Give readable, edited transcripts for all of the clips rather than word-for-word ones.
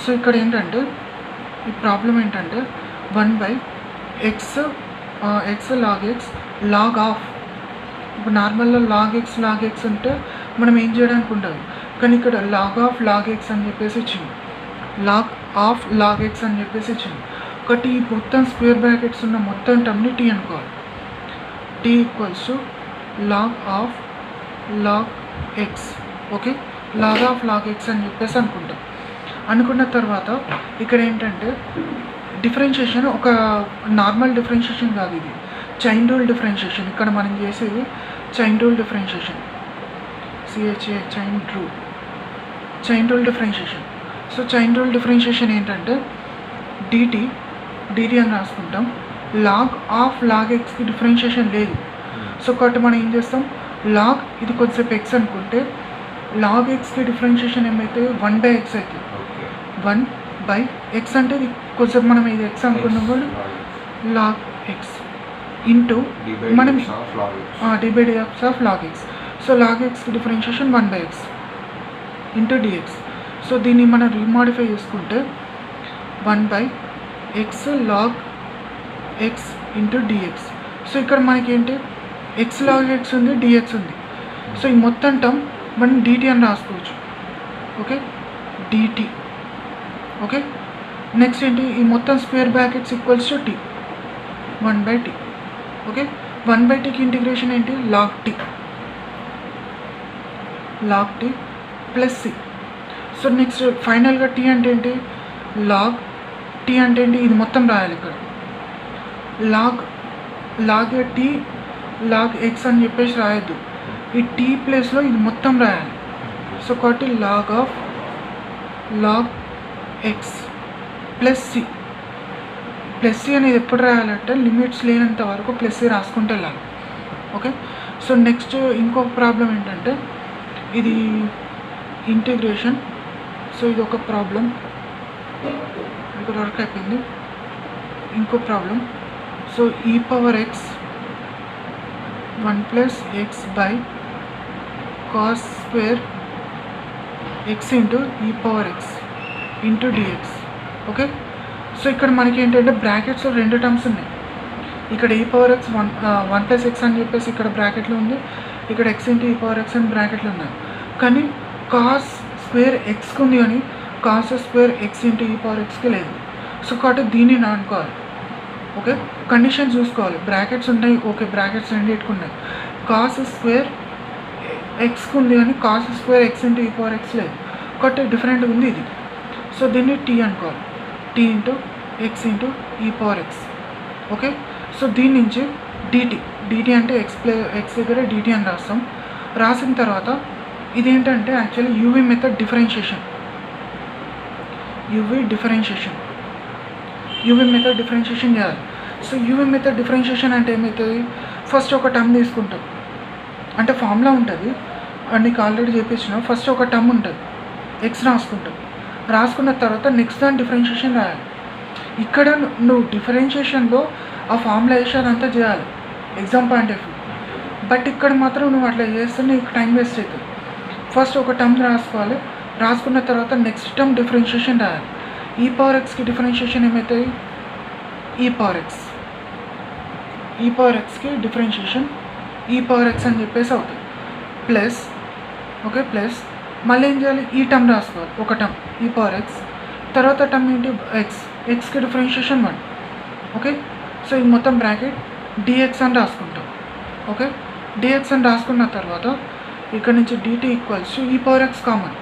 So ఇక్కడ ఏంటంటే ఈ ప్రాబ్లం ఏంటంటే 1/x x log x log of. ఇప్పుడు నార్మల్గా log x అంటే మనం ఏం చేయడానికి ఉండదు, కానీ ఇక్కడ log ఆఫ్ log x అని చెప్పేసి ఇచ్చింది, log ఆఫ్ log x అని చెప్పేసి ఇచ్చింది. ఒకటి ఈ మొత్తం స్క్వేర్ బ్రాకెట్స్ ఉన్న మొత్తం టర్మ్ని టీ అనుకోవాలి. T equals to log of log x. Okay, log of log x అని చెప్పేసి అనుకున్న తర్వాత ఇక్కడ ఏంటంటే డిఫరెన్షియేషన్ ఒక నార్మల్ డిఫరెన్షియేషన్ కాదు, ఇది చైన్ రూల్ డిఫరెన్షియేషన్. ఇక్కడ మనం చేసేది chain rule differentiation, chain rule differentiation. So chain rule differentiation ఏంటంటే dt అని రాసుకుంటాం. లాగ్ ఆఫ్ లాగ్ ఎక్స్కి డిఫరెన్షియేషన్ లేదు. సో కాబట్టి మనం ఏం చేస్తాం, లాగ్ ఇది కొద్దిసేపు ఎక్స్ అనుకుంటే లాగ్ ఎక్స్కి డిఫరెన్షియేషన్ ఏమైతే 1/x అవుతుంది. 1/x అంటే ఇది కొద్దిసేపు మనం ఇది ఎక్స్ అనుకున్నాం కూడా లాగ్ ఎక్స్ ఇంటూ మనం dy of log x. So log ఎక్స్కి differentiation 1/x into dx. So దీన్ని మనం రీమాడిఫై చేసుకుంటే 1/x log x into dx. So ఇక్కడ మనకేంటి x log x ఉంది, dx ఉంది. సో ఈ మొత్తం టర్మ్ మనం dt అని రాసుకోవచ్చు. Okay, dt. ఓకే, నెక్స్ట్ ఏంటి, ఈ మొత్తం square brackets equals to t 1/t. Okay, 1/tకి ఇంటిగ్రేషన్ ఏంటి, log t plus c. So next ఫైనల్గా t అంటే ఏంటి, log t అంటే ఏంటి, ఇది మొత్తం రాయాలి ఇక్కడ. log t log x అని చెప్పేసి రాయొద్దు, ఈ t ప్లేస్లో ఇది మొత్తం రాయాలి. సో కాబట్టి log x plus c. Plus C అనేది ఎప్పుడు రాయాలంటే లిమిట్స్ లేనంత వరకు ప్లస్ సి రాసుకుంటూ వెళ్ళాలి. ఓకే, సో నెక్స్ట్ ఇంకొక ప్రాబ్లం ఏంటంటే ఇది ఇంటిగ్రేషన్. సో ఇది ఒక ప్రాబ్లం, ఇక్కడ వర్క్ అయిపోయింది. ఇంకో problem, so e power x 1 + x by cos square x into e power x into dx. Okay, so ఇక్కడ మనకి ఏంటంటే బ్రాకెట్స్లో రెండు టర్మ్స్ ఉన్నాయి. ఇక్కడ e పవర్ x 1 + x అని చెప్పేసి ఇక్కడ బ్రాకెట్లో ఉంది, ఇక్కడ x into e power x అని బ్రాకెట్లో ఉన్నాయి. కానీ కాస్ స్క్వేర్ ఎక్స్కి ఉంది, కానీ cos square x into e power xకి లేదు. సో కాబట్టి దీన్ని అనుకోవాలి. ఓకే, కండిషన్ చూసుకోవాలి, బ్రాకెట్స్ ఉన్నాయి, ఓకే బ్రాకెట్స్ రెండింటికి ఉన్నాయి. కాస్ స్క్వేర్ ఎక్స్కి ఉంది, కానీ cos square x into e power x లేదు, కాబట్టి డిఫరెంట్గా ఉంది ఇది. సో దీన్ని t అనుకోవాలి, t into x into e power x. Okay, so దీని నుంచి dt అంటే x దగ్గర dt అని రాస్తాం. రాసిన తర్వాత ఇదేంటంటే actually UV method differentiation. UV method differentiation చేయాలి. సో UV మెథడ్ డిఫరెన్షియేషన్ అంటే ఏమవుతుంది, ఫస్ట్ ఒక టర్మ్ తీసుకుంటాం, అంటే ఫార్ములా ఉంటుంది నీకు ఆల్రెడీ చేపించిన. ఫస్ట్ ఒక టర్మ్ ఉంటుంది, x రాసుకుంటాం. రాసుకున్న తర్వాత నెక్స్ట్ దాని డిఫరెన్షియేషన్ రాయాలి. ఇక్కడ నువ్వు డిఫరెన్షియేషన్లో ఆ ఫార్ములేషన్ అంతా చేయాలి exam point of view. But ఇక్కడ మాత్రం నువ్వు అట్లా చేస్తే నీకు టైం వేస్ట్ అవుతుంది. ఫస్ట్ ఒక టర్మ్ రాసుకోవాలి, రాసుకున్న తర్వాత నెక్స్ట్ టర్మ్ డిఫరెన్షియేషన్ రాయాలి. e పవర్ xకి డిఫరెన్షియేషన్ ఏమవుతుంది, e పవర్ xకి డిఫరెన్షియేషన్ e పవర్ x అని చెప్పేసి అవుతుంది. ప్లస్ ఓకే, ప్లస్ మళ్ళీ ఏం చేయాలి, ఈ టర్మ్ రాసుకోవాలి, ఒక టర్మ్ e పవర్ x, తర్వాత టర్మ్ ఏంటి xకి డిఫరెన్షియేషన్ 1. ఓకే, సో ఈ మొత్తం బ్రాకెట్ dx అని రాసుకుంటాం. ఓకే, dx అని రాసుకున్న తర్వాత ఇక్కడ నుంచి dt equals to e power x common,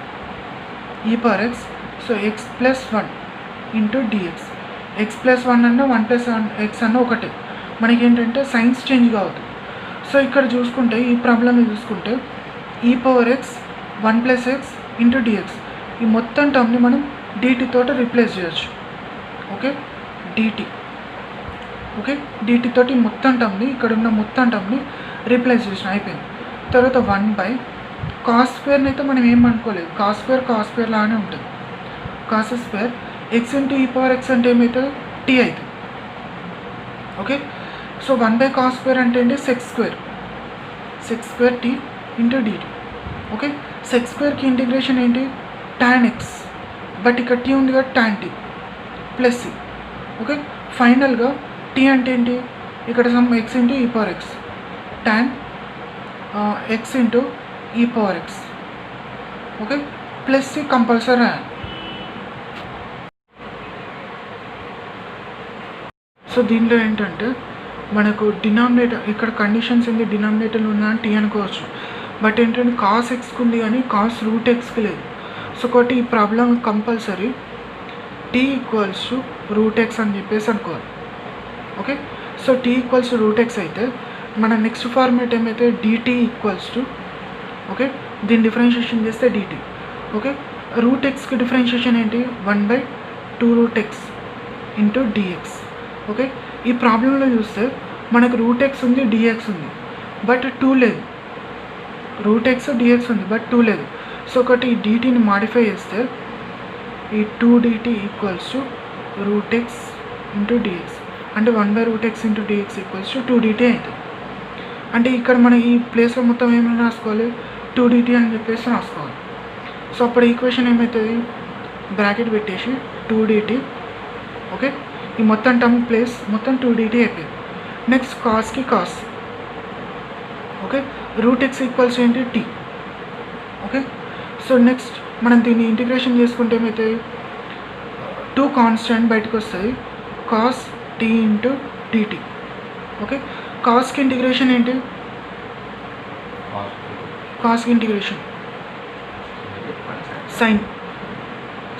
e power x. So x plus 1 into dx. x plus 1 అన్న 1 + x అన్న ఒకటే, మనకి ఏంటంటే సైన్స్ చేంజ్ కావద్దు. సో ఇక్కడ చూసుకుంటే ఈ ప్రాబ్లమ్ని చూసుకుంటే e power x 1 + x into dx, ఈ మొత్తం టర్మ్ని మనం dt తోటి రీప్లేస్ చేయొచ్చు. ఓకే, dt తోటి మొత్తం టర్మ్ని, ఇక్కడ ఉన్న మొత్తం టర్మ్ని రీప్లేస్ చేసిన అయిపోయింది. తర్వాత 1/cos స్క్వేర్ని అయితే మనం ఏం అనుకోలేదు, కాస్ స్క్వేర్ లాగానే ఉంటుంది. Cos square x into e power x అంటే ఏమవుతుంది, t అవుతుంది. ఓకే, సో 1/cos స్క్వేర్ అంటే ఏంటి, sec square t into dt. Okay, sec స్క్వేర్కి ఇంటిగ్రేషన్ ఏంటి, tan x బట్ ఇక్కడ టీ ఉంది కదా tan t plus c. Okay, ఫైనల్గా టీ అంటే ఏంటి, ఇక్కడ sum x into e power x, tan x into e power x. Okay, plus c compulsory. So దీంట్లో ఏంటంటే మనకు డినామినేటర్ ఇక్కడ కండిషన్స్ ఏంటి, డినామినేటర్లో ఉందని టీ అనుకోవచ్చు, బట్ ఏంటంటే కాస్ ఎక్స్కి ఉంది కానీ కాస్ రూట్ ఎక్స్కి లేదు. సో కాబట్టి ఈ problem compulsory t equals to root x అని చెప్పేసి అనుకోవాలి. Okay, so t equals to root x అయితే మన నెక్స్ట్ ఫార్మేట్ ఏమైతే డిటీ ఈక్వల్స్ టు, ఓకే దీన్ని డిఫరెన్షియేషన్ చేస్తే డిటీ. ఓకే, రూట్ ఎక్స్కి డిఫరెన్షియేషన్ ఏంటి, 1/2 root x into dx. Okay, ఈ ప్రాబ్లంలో చూస్తే మనకు రూట్ ఎక్స్ ఉంది, డిఎక్స్ ఉంది, బట్ 2 లేదు. రూట్ ఎక్స్ డిఎక్స్ ఉంది బట్ 2 లేదు. సో ఒకటి ఈ డిటీని మాడిఫై చేస్తే ఈ 2dt equals to root x into dx, అంటే 1/√x into dx equals to 2dt అవుతుంది. అంటే ఇక్కడ మనం ఈ ప్లేస్లో మొత్తం ఏమైనా రాసుకోవాలి, 2dt అని చెప్పేసి రాసుకోవాలి. సో అప్పుడు ఈక్వేషన్ ఏమవుతుంది, బ్రాకెట్ పెట్టేసి 2dt. ఓకే, ఈ మొత్తం టర్మ్ ప్లేస్ మొత్తం 2dt అయిపోయింది. నెక్స్ట్ కాస్కి cos. Okay, root x equals ఏంటి, టీ. ఓకే, సో నెక్స్ట్ మనం దీన్ని ఇంటిగ్రేషన్ చేసుకుంటే ఏమైతే 2 కాన్స్టెంట్ బయటకు వస్తుంది, cos t into dt. Okay, కాస్కి ఇంటిగ్రేషన్ ఏంటి, కాస్కి integration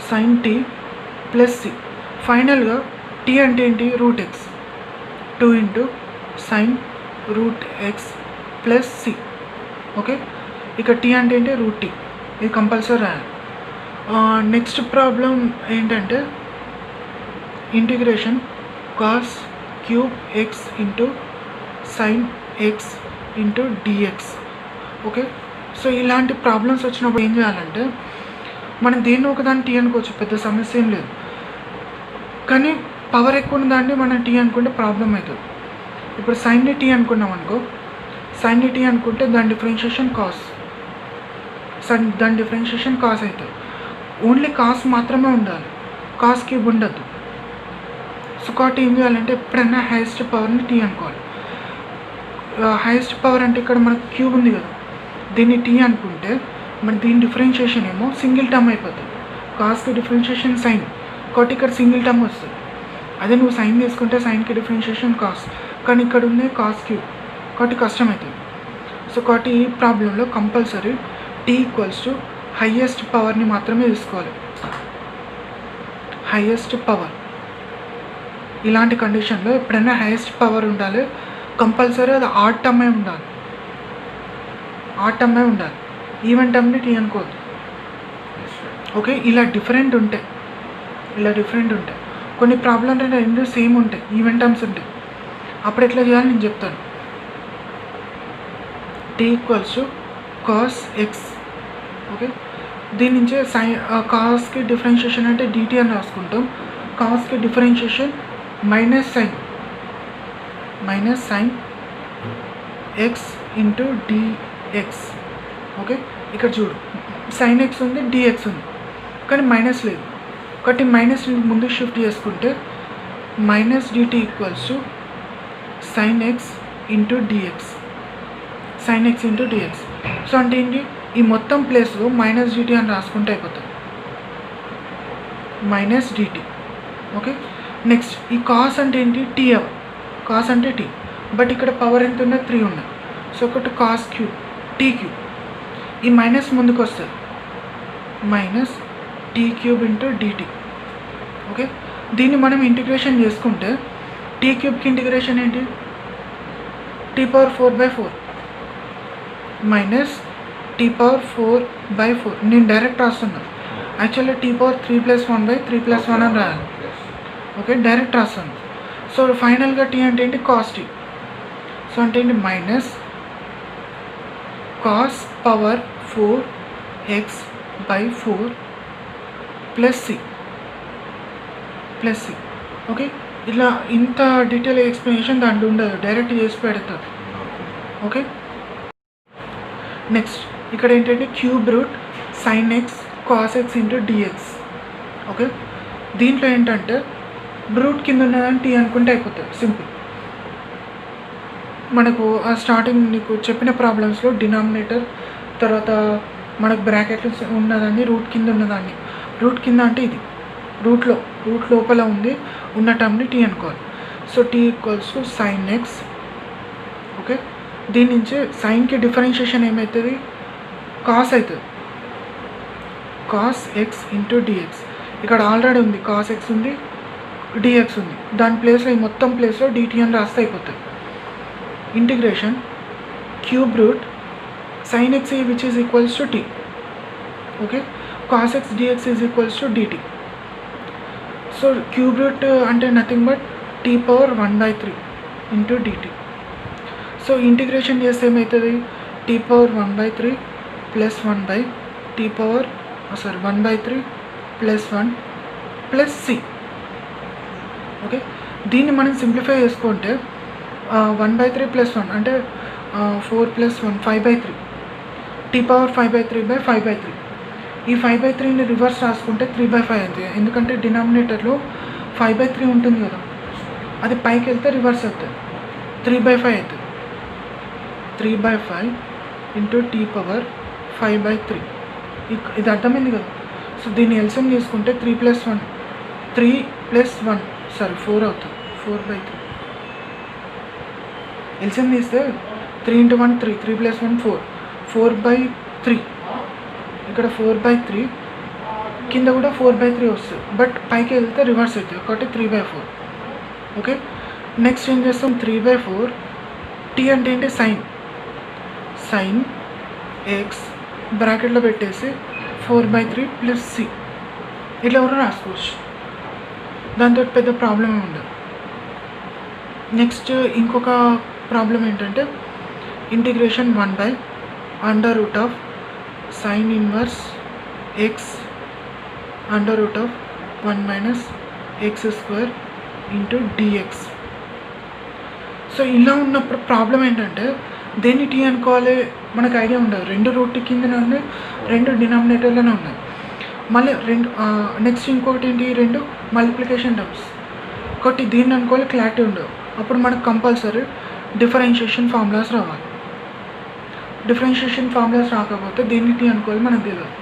sine t plus c. ఫైనల్గా టీ అంటే ఏంటి, root x, 2 into sine root x plus c. Okay, ఇక టీ అంటే ఏంటి, రూట్ టీ, ఇది కంపల్సరీ రాయాలి. నెక్స్ట్ ప్రాబ్లం ఏంటంటే integration cos cube x into sine x into dx. Okay, so ఇలాంటి ప్రాబ్లమ్స్ వచ్చినప్పుడు ఏం చేయాలంటే మనం దేన్ని ఒకదాన్ని టీ అనుకోవచ్చు, పెద్ద సమస్య ఏం లేదు, కానీ పవర్ ఎక్కువ ఉన్న దాన్ని మనం టీ అనుకుంటే ప్రాబ్లం అవుతుంది. ఇప్పుడు సైన్ని టీ అనుకున్నాం అనుకో, సైన్ని టీ అనుకుంటే దాని డిఫరెన్షియేషన్ కాస్, దాని డిఫరెన్షియేషన్ కాస్ అవుతుంది. ఓన్లీ కాస్ మాత్రమే ఉండాలి, కాస్ క్యూబ్ ఉండద్దు. సో కాబట్టి ఏం చేయాలంటే ఎప్పుడైనా హైయెస్ట్ పవర్ని టీ అనుకోవాలి. హైయెస్ట్ పవర్ అంటే ఇక్కడ మనకు క్యూబ్ ఉంది కదా, దీన్ని టీ అనుకుంటే మన దీని డిఫరెన్షియేషన్ ఏమో సింగిల్ టర్మ్ అయిపోతుంది. కాస్కి డిఫరెన్షియేషన్ సైన్, కాబట్టి ఇక్కడ సింగిల్ టర్మ్ వస్తుంది. అదే నువ్వు సైన్ తీసుకుంటే సైన్కి డిఫరెన్షియేషన్ కాస్, కానీ ఇక్కడ ఉంది కాస్ క్యూబ్, కాబట్టి కష్టమవుతుంది. సో కాబట్టి ఈ ప్రాబ్లంలో compulsory t equals to highest పవర్ని మాత్రమే తీసుకోవాలి. హైయెస్ట్ పవర్, ఇలాంటి కండిషన్లో ఎప్పుడైనా హైయెస్ట్ పవర్ ఉండాలి, కంపల్సరీ అది ఆడ్ టర్మే ఉండాలి, ఆడ్ టర్మే ఉండాలి, ఈవెన్ టర్మ్ని టీ అనుకోవద్దు. ఓకే, ఇలా డిఫరెంట్ ఉంటాయి, కొన్ని ప్రాబ్లమ్స్ అంటే రెండు సేమ్ ఉంటాయి, ఈవెన్ టర్మ్స్ ఉంటాయి. అప్పుడు ఎట్లా చేయాలి నేను చెప్తాను. T equals to cos x. Okay, దీని నుంచే కాస్కి డిఫరెన్షియేషన్ అంటే డిటీ అని రాసుకుంటాం. కాస్కి differentiation minus sine x into dx. Okay, ఇక్కడ చూడు సైన్ ఎక్స్ ఉంది, డిఎక్స్ ఉంది, కానీ మైనస్ లేదు, కాబట్టి మైనస్ ముందు షిఫ్ట్ చేసుకుంటే minus dt equals to sine x into dx, sine x into dx. So అంటే ఏంటి, ఈ మొత్తం ప్లేస్లో మైనస్ డిటీ అని రాసుకుంటే అయిపోతుంది, మైనస్ డిటీ. ఓకే, నెక్స్ట్ ఈ కాస్ అంటే ఏంటి, టీ అవర్, కాస్ అంటే టీ, బట్ ఇక్కడ పవర్ ఎంత ఉన్నది, 3 ఉన్నది. సో ఒకటి కాస్ క్యూబ్ టీ క్యూబ్, ఈ మైనస్ ముందుకు వస్తుంది, minus t cube into dt. Okay, దీన్ని మనం ఇంటిగ్రేషన్ చేసుకుంటే టీ క్యూబ్కి ఇంటిగ్రేషన్ ఏంటి, t power 4/4 minus t power 4/4. నేను డైరెక్ట్ రాస్తున్నాను, యాక్చువల్లీ టీ పవర్ 3+1/3+1 అని రాయాలి. ఓకే, డైరెక్ట్ రాస్తాను. సో ఫైనల్గా టీ అంటే ఏంటి, కాస్ టీ. సో అంటే ఏంటి, minus cos power 4x/4 plus c. Okay, ఇట్లా ఇంత డీటెయిల్ ఎక్స్ప్లెనేషన్ దాంట్లో ఉండదు, డైరెక్ట్ చేసి పెడతారు. ఓకే, నెక్స్ట్ ఇక్కడ ఏంటంటే cube root sine x cos x into dx. Okay, దీంట్లో ఏంటంటే రూట్ కింద ఉన్నదని టీ అనుకుంటే అయిపోతుంది, సింపుల్. మనకు ఆ స్టార్టింగ్ నీకు చెప్పిన ప్రాబ్లమ్స్లో డినామినేటర్ తర్వాత మనకు బ్రాకెట్ ఉన్నదాన్ని రూట్ కింద ఉన్నదాన్ని, రూట్ కింద అంటే ఇది రూట్ లోపల ఉన్న టర్మ్ని టీ అనుకోవాలి. So t equals to sine x. Okay, దీని నుంచి సైన్కి డిఫరెన్షియేషన్ ఏమవుతుంది, కాస్ అవుతుంది, కాస్ ఎక్స్ ఇంటూ డిఎక్స్. ఇక్కడ ఆల్రెడీ ఉంది కాస్ ఎక్స్ ఉంది, డిఎక్స్ ఉంది, దాని ప్లేస్లో ఈ మొత్తం ప్లేస్లో డిటి అని రాస్తే అయిపోతుంది. Integration cube root sine x which is equals to t. Okay, cos x dx is equals to dt. So cube root అంటే nothing but t power 1/3 into dt. So integration చేస్తే ఏమవుతుంది, t power 1/3 plus 1/3 plus 1 plus c. Okay, దీన్ని మనం simplify చేసుకుంటే 1/3 plus 1 అంటే 4 plus 1 5/3, tea power 5/3 ఈ 5/3ని reverse రాసుకుంటే 3/5 అవుతుంది. ఎందుకంటే డినామినేటర్లో 5/3 ఉంటుంది కదా, అది పైకి వెళ్తే రివర్స్ అవుతుంది, 3/5 అవుతుంది. 3/5 ఇంటూ టీ పవర్ 5/3, ఇది అర్థమైంది కదా. సో దీన్ని ఎల్సిఎం తీసుకుంటే 3 + 1 4 అవుతుంది, 4/3. ఎల్సిఎం తీస్తే 3 × 1 3, 3 + 1 4/3. ఇక్కడ 4/3 కింద కూడా 4/3 వస్తుంది, బట్ పైకి వెళ్తే రివర్స్ అవుతుంది కాబట్టి 3/4. ఓకే, నెక్స్ట్ ఏం చేస్తాం, 3/4 టీ అంటే ఏంటి, సైన్ ఎక్స్ బ్రాకెట్లో పెట్టేసి 4/3 ప్లస్ సి ఇట్లా ఎవరు రాసుకోవచ్చు, దాంతో పెద్ద ప్రాబ్లం ఉండదు. నెక్స్ట్ ఇంకొక ప్రాబ్లం ఏంటంటే integration 1/√(sin−1 x √1 - x² into dx. So ఇలా ఉన్నప్పుడు ప్రాబ్లం ఏంటంటే దేన్ని టీ అనుకోవాలి మనకు ఐడియా ఉండదు, 2 రూట్ కిందనే ఉన్నాయి, 2 డినామినేటర్లోనే ఉన్నాయి. మళ్ళీ నెక్స్ట్ ఇంకొకటి ఏంటి, 2 మల్టిప్లికేషన్ టర్మ్స్. ఒకటి దీన్ని అనుకోవాలి, క్లారిటీ ఉండదు, అప్పుడు మనకు కంపల్సరీ డిఫరెన్షియేషన్ ఫార్ములాస్ రావాలి. డిఫరెన్షియేషన్ ఫార్ములాస్ రాకపోతే దేన్ని టీ అనుకోవాలి మనకు తెలియదు.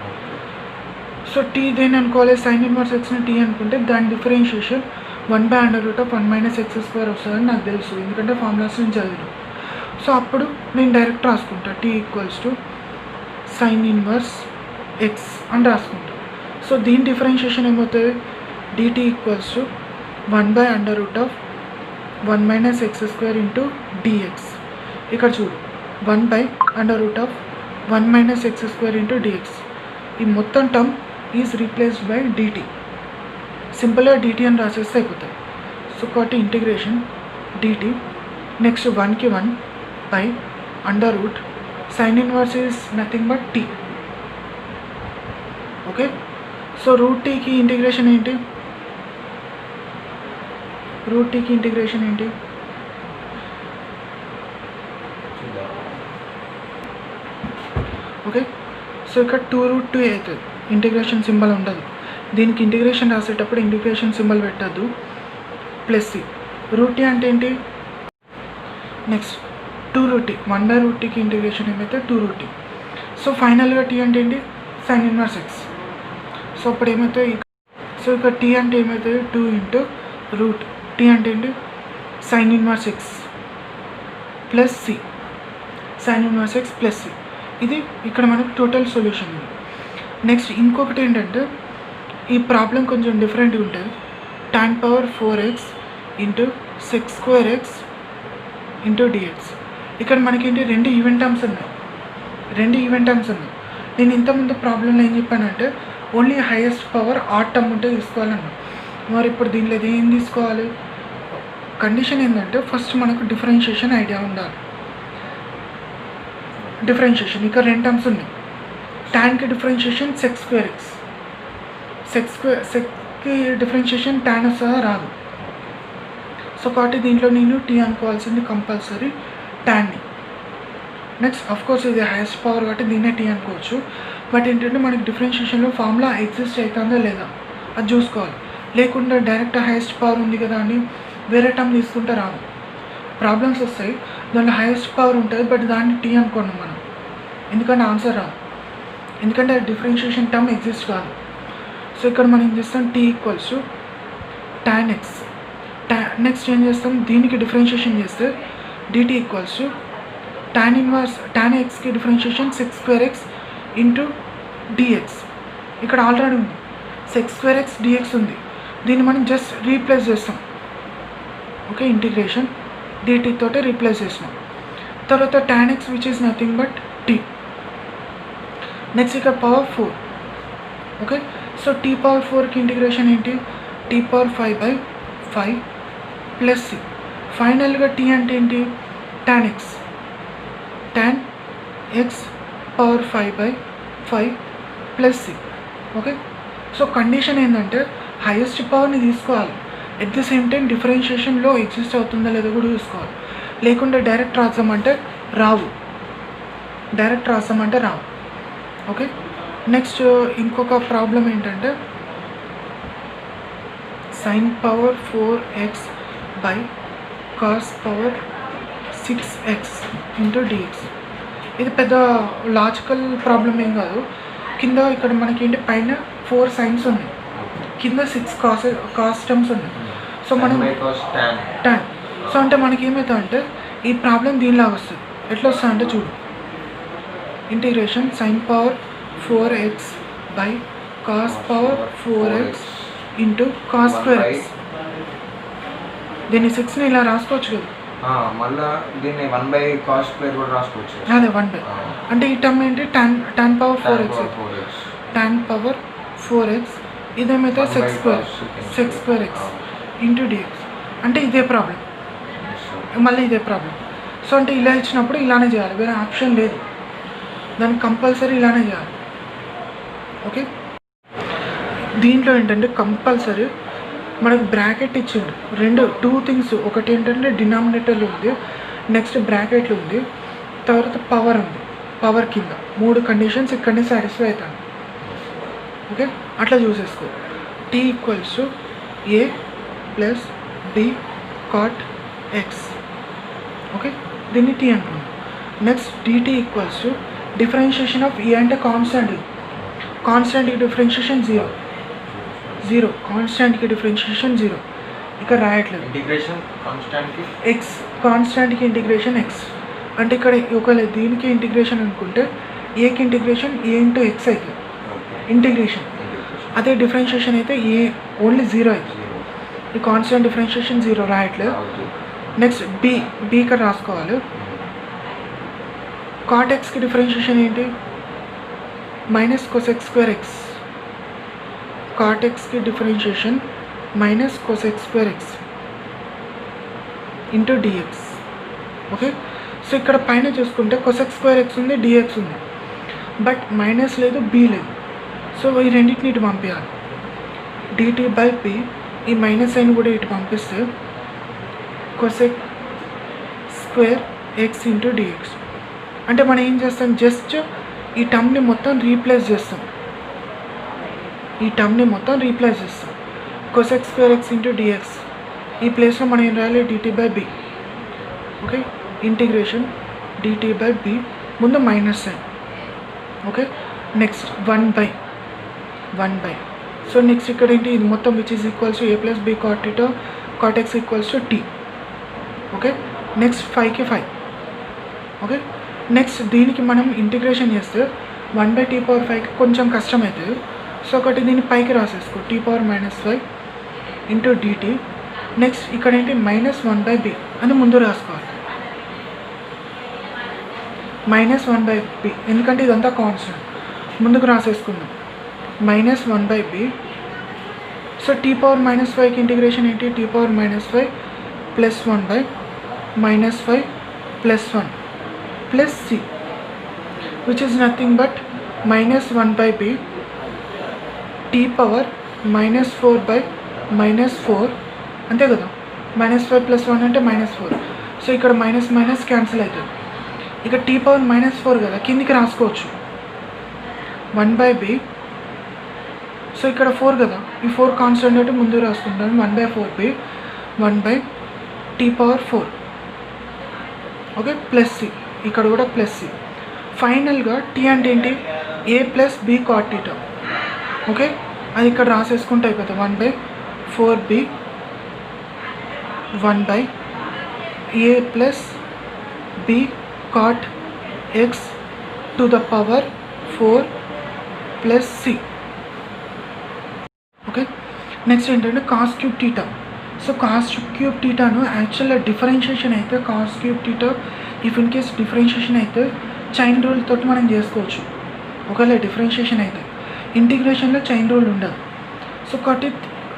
సో టీ దేన్ని అనుకోవాలి, sin−1 xని టీ అనుకుంటే దాని డిఫరెన్షియేషన్ 1/√(1 - x² వస్తుందని నాకు తెలుసు, ఎందుకంటే ఫార్ములాస్ నేను చదివాను. సో అప్పుడు నేను డైరెక్ట్ రాసుకుంటా, tea equals to sin−1 x అని రాసుకుంటా. సో దీని డిఫరెన్షియేషన్ ఏమవుతుంది, dt equals to 1/√(1 - x² into dx. ఇక్కడ చూడు 1/√(1 - x² ఇంటూ డిఎక్స్. ఈ మొత్తం term is replaced by dt. సింపుల్గా డిటి అని రాసేస్తే అయిపోతుంది. సో కాబట్టి ఇంటిగ్రేషన్ డిటి నెక్స్ట్ 1కి 1/√(sin−1 is nothing but t. Okay, so root టీకి ఇంటిగ్రేషన్ ఏంటి, ఓకే. సో ఇక్కడ 2√2 అవుతుంది, ఇంటిగ్రేషన్ సింబల్ ఉండదు. దీనికి ఇంటిగ్రేషన్ రాసేటప్పుడు ఇంటిగ్రేషన్ సింబల్ పెట్టద్దు, ప్లస్ సి. √t అంటే ఏంటి, నెక్స్ట్ 2√t 1/√tకి ఇంటిగ్రేషన్ ఏమైతే 2√t. సో ఫైనల్గా టీ అంటే ఏంటి, sin−1 x. సో అప్పుడు ఏమవుతుంది, సో ఇక్కడ టీ అంటే ఏమవుతుంది, 2 ఇంటూ రూట్ టీ అంటే ఏంటి, sin−1 x plus c, sin−1 x plus c. ఇది ఇక్కడ మనకు టోటల్ సొల్యూషన్ ఇది. నెక్స్ట్ ఇంకొకటి ఏంటంటే ఈ ప్రాబ్లం కొంచెం డిఫరెంట్గా ఉంటుంది, tan power 4x into sec² x into dx. ఇక్కడ మనకేంటి 2 ఈవెంట్ టర్మ్స్ ఉన్నాయి. నేను ఇంతకుముందు ప్రాబ్లంలో ఏం చెప్పానంటే only highest power add term ఉంటే తీసుకోవాలన్నా. మరి ఇప్పుడు దీనిలో ఏం తీసుకోవాలి, కండిషన్ ఏంటంటే ఫస్ట్ మనకు డిఫరెన్షియేషన్ ఐడియా ఉండాలి. డిఫరెన్షియేషన్ ఇక్కడ 2 టర్మ్స్ ఉన్నాయి. ట్యాన్కి డిఫరెన్షియేషన్ sec² x, సెక్కి డిఫరెన్షియేషన్ tan వస్తుందా రాదు. సో కాబట్టి దీంట్లో నేను టీ అనుకోవాల్సింది కంపల్సరీ ట్యాన్ని. నెక్స్ట్ అఫ్కోర్స్ ఇది హైయెస్ట్ పవర్ కాబట్టి దీన్నే టీ అనుకోవచ్చు. బట్ ఏంటంటే మనకి డిఫరెన్షియేషన్లో ఫార్ములా ఎగ్జిస్ట్ అవుతుందా లేదా అది చూసుకోవాలి. లేకుండా డైరెక్ట్ హైయెస్ట్ పవర్ ఉంది కదా అని వేరే టర్మ్ తీసుకుంటే రాదు, ప్రాబ్లమ్స్ వస్తాయి. దాంట్లో హైయెస్ట్ పవర్ ఉంటుంది బట్ దాన్ని టీ అనుకోండి మనం, ఎందుకంటే ఆన్సర్ రాదు, ఎందుకంటే డిఫరెన్షియేషన్ టర్మ్ ఎగ్జిస్ట్ కాదు. సో ఇక్కడ మనం ఏం చేస్తాం, t equals to tan x. Next ఏం చేస్తాం, దీనికి డిఫరెన్షియేషన్ చేస్తే dt ఈక్వల్స్ టు tan xకి differentiation sec square x into dx. ఇక్కడ ఆల్రెడీ ఉంది sec square x dx ఉంది, దీన్ని మనం జస్ట్ రీప్లేస్ చేస్తాం. ఓకే, ఇంటిగ్రేషన్ dt తోటి రీప్లేస్ చేసినాం. తర్వాత tan x which is nothing but t. Next ఇక్కడ power 4. Okay, so t power 4కి ఇంటిగ్రేషన్ ఏంటి, t పవర్ 5/5 ప్లస్ c. ఫైనల్గా t అంటే ఏంటి, tan x power 5/5 plus c. Okay, so condition ఏంటంటే హైయెస్ట్ పవర్ని తీసుకోవాలి, ఎట్ ది సేమ్ టైం డిఫరెన్షియేషన్లో ఎగ్జిస్ట్ అవుతుందా లేదో కూడా చూసుకోవాలి. లేకుంటే డైరెక్ట్ రాసామంటే రావు. ఓకే, నెక్స్ట్ ఇంకొక ప్రాబ్లం ఏంటంటే sin power 4x by cos power 6x into dx. ఇది పెద్ద లాజికల్ ప్రాబ్లం ఏం కాదు. కింద ఇక్కడ మనకి ఏంటి, పైన 4 సైన్స్ ఉన్నాయి, కింద 6 కాస్ టర్మ్స్ ఉన్నాయి. సో మనం tan, సో అంటే మనకి ఏమవుతుంది అంటే ఈ ప్రాబ్లం దీనిలాగా వస్తుంది. ఎట్లా వస్తుంది అంటే చూడు, integration sin power 4x by cos power 4x into cos square x. దీన్ని 6ని ఇలా రాసుకోవచ్చు కదా, మళ్ళీ దీన్ని 1/cos స్క్వేర్ కూడా రాసుకోవచ్చు. అదే 1/, అంటే ఈ టర్మ్ ఏంటి, tan power 4x, tan power 4x, ఇదేమైతే sec square x into dx. అంటే ఇదే ప్రాబ్లం, మళ్ళీ ఇదే ప్రాబ్లం. సో అంటే ఇలా ఇచ్చినప్పుడు ఇలానే చేయాలి, వేరే ఆప్షన్ లేదు, దానికి కంపల్సరీ ఇలానే చేయాలి. ఓకే, దీంట్లో ఏంటంటే కంపల్సరీ మనకు బ్రాకెట్ ఇచ్చిండు, 2 థింగ్స్. ఒకటి ఏంటంటే డినామినేటర్లు ఉంది, నెక్స్ట్ బ్రాకెట్లు ఉంది, తర్వాత పవర్ ఉంది. పవర్ కింద 3 కండిషన్స్ ఇక్కడనే సాటిస్ఫై అవుతాను. ఓకే, అట్లా చూసేసుకో. t equals to a plus b cot x. Okay, దీన్ని t అనుకున్నాం. Next dt equals to differentiation of e అంటే కాన్స్టెంట్కి డిఫరెన్షియేషన్ 0, కాన్స్టెంట్కి డిఫరెన్షియేషన్ 0. ఇక్కడ రాయట్లేదు, ఇంటిగ్రేషన్ కాన్స్టెంట్కి ఇంటిగ్రేషన్ x. అంటే ఇక్కడ ఒకవేళ దీనికి ఇంటిగ్రేషన్ అనుకుంటే ఏకి ఇంటిగ్రేషన్ a ఇంటూ x అవుతుంది ఇంటిగ్రేషన్. అదే డిఫరెన్షియేషన్ అయితే ఏ ఓన్లీ 0 అవుతుంది. ఈ కాన్స్టెంట్ డిఫరెన్షియేషన్ 0 రాయట్లేదు. నెక్స్ట్ b ఇక్కడ రాసుకోవాలి. cot xకి డిఫరెన్షియేషన్ ఏంటి, minus cosec square x. cot xకి differentiation minus cosec square x into dx. Okay, so ఇక్కడ పైన చూసుకుంటే cosec స్క్వేర్ x ఉంది, dx ఉంది, బట్ మైనస్ లేదు, b లేదు. సో ఈ రెండింటిని ఇటు పంపించాలి. dt/p, ఈ మైనస్ సైన్ కూడా ఇటు పంపిస్తే cosec square x into dx. అంటే మనం ఏం చేస్తాం, జస్ట్ ఈ టర్మ్ని మొత్తం రీప్లేస్ చేస్తాం. cosec square x into dx. ఈ ప్లేస్లో మనం ఏం రాయాలి, dt/b. ఓకే, ఇంటిగ్రేషన్ dt/b, ముందు minus sine. Okay, next 1/. So next ఇక్కడ ఏంటి, ఇది మొత్తం which is equals to a plus b cot x equals to t. Okay, next 5కి 5. ఓకే, నెక్స్ట్ దీనికి మనం ఇంటిగ్రేషన్ చేస్తే 1/t/5కి కొంచెం కష్టం అవుతుంది. సో ఒకటి దీన్ని పైకి రాసేసుకో, t⁻−5 ఇంటూ dt. నెక్స్ట్ ఇక్కడ ఏంటి, -1/b అని ముందు రాసుకోవాలి, -1/b, ఎందుకంటే ఇదంతా కాన్స్టెంట్. ముందుకు రాసేసుకుందాం, -1/b. సో t⁻−5కి ఇంటిగ్రేషన్ ఏంటి, t⁻−5 plus 1/-5 plus 1 plus c, which is nothing but -1/b t⁻−4/-4, అంతే కదా. -5 ప్లస్ 1 అంటే -4. సో ఇక్కడ మైనస్ క్యాన్సిల్ అవుతుంది. ఇక t⁻−4 కదా, కిందికి రాసుకోవచ్చు 1/b. సో ఇక్కడ 4 కదా, ఈ 4 కాన్స్టెంట్ అంటే ముందు రాసుకుంటాను 1/4b 1/t⁴. Okay, plus C, ఇక్కడ కూడా ప్లస్ సి. ఫైనల్గా టీ అంటే ఏంటి, a ప్లస్ b cot θ. ఓకే, అది ఇక్కడ రాసేసుకుంటే అయిపోతుంది 1/4b 1/a plus b cot x to the power 4 plus c. Okay, next ఏంటంటే cos cube theta. So cos cube టీటాను యాక్చువల్గా డిఫరెన్షియేషన్ అయితే cos cube theta if in case differentiation అయితే చైన్ రూల్ తోటి మనం చేసుకోవచ్చు. ఒకవేళ డిఫరెన్షియేషన్ అయితే ఇంటిగ్రేషన్లో చైన్ రూల్ ఉండదు. సో కాబట్టి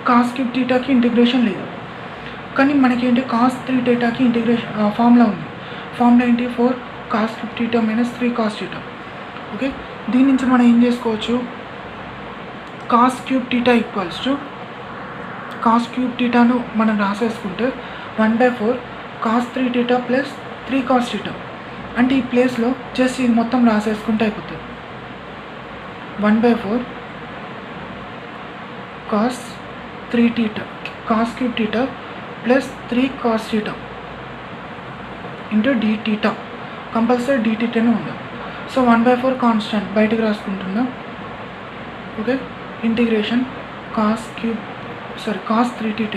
కాస్ క్యూబ్ టీటాకి ఇంటిగ్రేషన్ లేదు. కానీ మనకి ఏంటి కాస్ 3 θకి ఇంటిగ్రేషన్ ఫార్ములా ఉంది. ఫార్ములా ఏంటి 4 cos cube theta minus 3 cos theta. Okay, దీని నుంచి మనం ఏం చేసుకోవచ్చు, cos cube theta equals to cos cube టీటాను మనం రాసేసుకుంటే 1/4 కాస్ 3 θ ప్లస్ 3 కాస్ టీటా. అంటే ఈ ప్లేస్లో జస్ట్ ఇది మొత్తం రాసేసుకుంటే అయిపోతుంది 1/4 cos 3 θ cos cube theta plus 3 cos theta into d theta. Compulsory d టీటానే ఉంది. సో 1/4 కాన్స్టెంట్ బయటకు రాసుకుంటున్నాం. ఓకే, ఇంటిగ్రేషన్ కాస్ 3 θ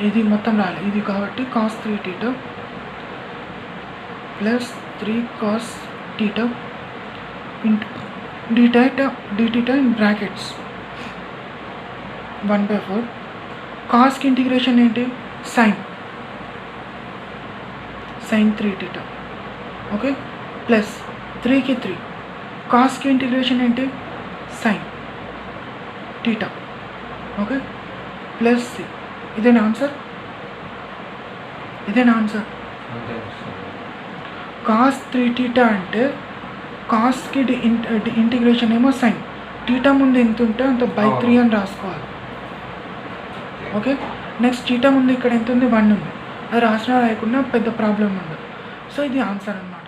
ఇది మొత్తం రాలేదు ఇది కాబట్టి cos 3 θ plus 3 cos theta into d theta in brackets 1/4 కాస్కి ఇంటిగ్రేషన్ ఏంటి సైన్ 3 θ. ఓకే, ప్లస్ 3కి 3 కాస్కి ఇంటిగ్రేషన్ ఏంటి sine theta. Okay, plus c. ఇదేనా ఆన్సర్? కాస్ 3 θ అంటే కాస్కి ఇంటిగ్రేషన్ ఏమో సైన్ టీటా ముందు ఎంత ఉంటే అంత బై 3 అని రాసుకోవాలి. ఓకే, నెక్స్ట్ టీటా ముందు ఇక్కడ ఎంత ఉంది 1 ఉంది. అది రాసినా రాయకుండా పెద్ద ప్రాబ్లం ఉండదు. సో ఇది ఆన్సర్ అన్నమాట.